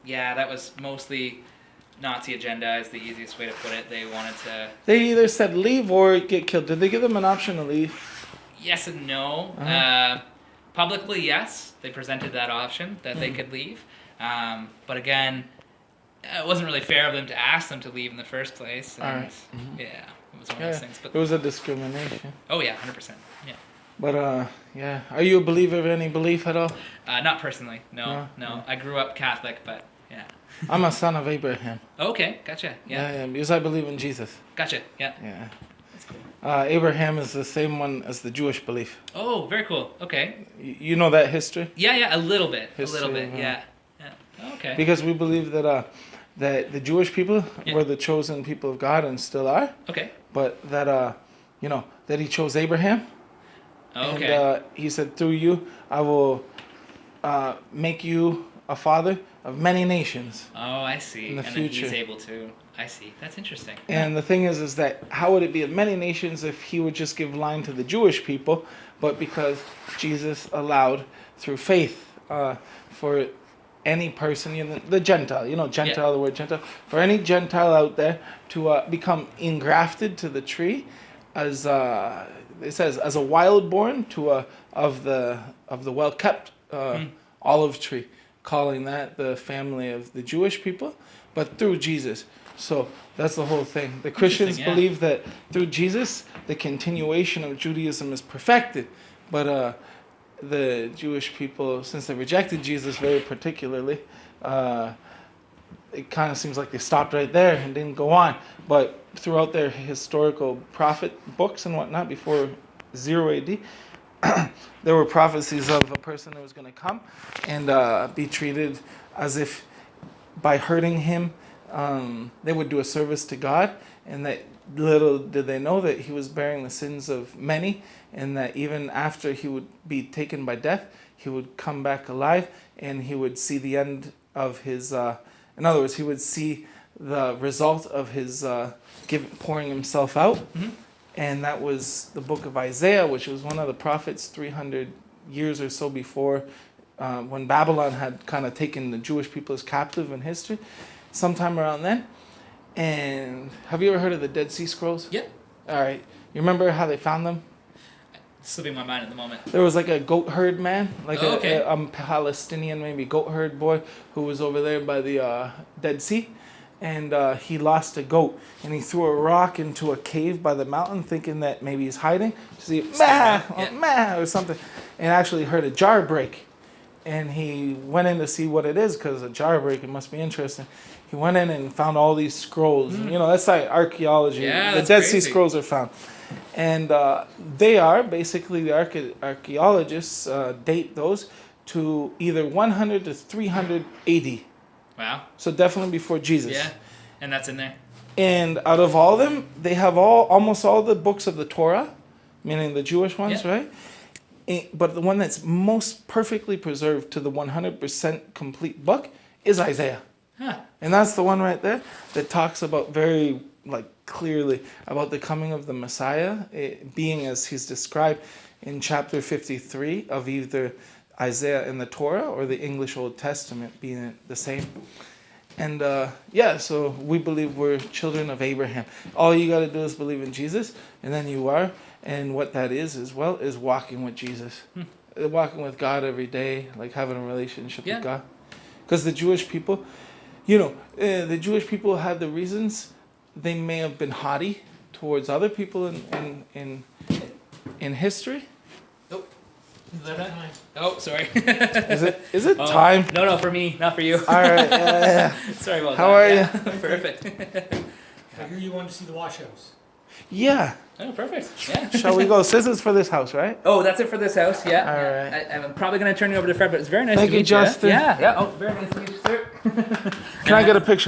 Yeah, that was mostly Nazi agenda is the easiest way to put it. They wanted to... They either said leave or get killed. Did they give them an option to leave? Yes and no. Uh-huh. Publicly, yes. They presented that option that they could leave. But again, it wasn't really fair of them to ask them to leave in the first place. And All right. yeah, it was one of those things. But it was a discrimination. oh yeah, 100%. Yeah. But yeah, are you a believer of any belief at all? Not personally. No. I grew up Catholic, but yeah. I'm a son of Abraham. Okay, gotcha. Yeah. Because I believe in Jesus. Gotcha. Yeah. Yeah. That's cool. Abraham is the same one as the Jewish belief. Oh, very cool. Okay. You know that history? Yeah, a little bit. History, Yeah. Okay. Because we believe that that the Jewish people were the chosen people of God and still are. Okay. But that that he chose Abraham. Okay. And he said, through you, I will make you a father of many nations. Oh, I see. In the and future. then he's able to. I see. That's interesting. And the thing is that how would it be of many nations if he would just give line to the Jewish people, but because Jesus allowed through faith for any person, the Gentile, Gentile, the word Gentile, for any Gentile out there to become engrafted to the tree, as it says, as a wild born to of the well kept olive tree, calling that the family of the Jewish people, but through Jesus. So that's the whole thing. The Christians believe that through Jesus, the continuation of Judaism is perfected. But the Jewish people, since they rejected Jesus very particularly, it kind of seems like they stopped right there and didn't go on. But throughout their historical prophet books and whatnot, before 0 AD, there were prophecies of a person who was going to come and be treated as if by hurting him, they would do a service to God, and that little did they know that he was bearing the sins of many, and that even after he would be taken by death, he would come back alive, and he would see the end of his, in other words, he would see the result of his pouring himself out. Mm-hmm. And that was the book of Isaiah, which was one of the prophets 300 years or so before, when Babylon had kind of taken the Jewish people as captive in history, sometime around then. And have you ever heard of the Dead Sea Scrolls? Yeah. All right. You remember how they found them? It's slipping my mind at the moment. There was like a goat herd man, like a Palestinian maybe goat herd boy who was over there by the Dead Sea. And he lost a goat, and he threw a rock into a cave by the mountain, thinking that maybe he's hiding. To see mah or something, and actually heard a jar break. And he went in to see what it is, because a jar break, it must be interesting. He went in and found all these scrolls. And, that's like archaeology. Yeah, the Dead Sea Scrolls are found. And they are, basically, the archaeologists date those to either 100 to 300 AD. Wow. So definitely before Jesus. Yeah, and that's in there. And out of all of them, they have almost all the books of the Torah, meaning the Jewish ones, right? But the one that's most perfectly preserved to the 100% complete book is Isaiah. Huh. And that's the one right there that talks about very clearly about the coming of the Messiah, being as he's described in chapter 53 of either Isaiah in the Torah or the English Old Testament being the same. And so we believe we're children of Abraham. All you got to do is believe in Jesus, and then you are. And what that is as well is walking with Jesus. Walking with God every day, like having a relationship with God. Because the Jewish people, the Jewish people had the reasons. They may have been haughty towards other people in history. Is that time? Oh, sorry. Is it time? No, for me, not for you. All right. Yeah. Sorry about that. How are you? Perfect. I hear you wanted to see the wash house. Yeah. Oh, perfect. Yeah. Shall we go? This is for this house, right? Oh, that's it for this house. Yeah. All right. I'm probably going to turn you over to Fred, but it's very nice Thank to you, meet Justin. you. Yeah. Oh, very nice to meet you, sir. Can I get a picture?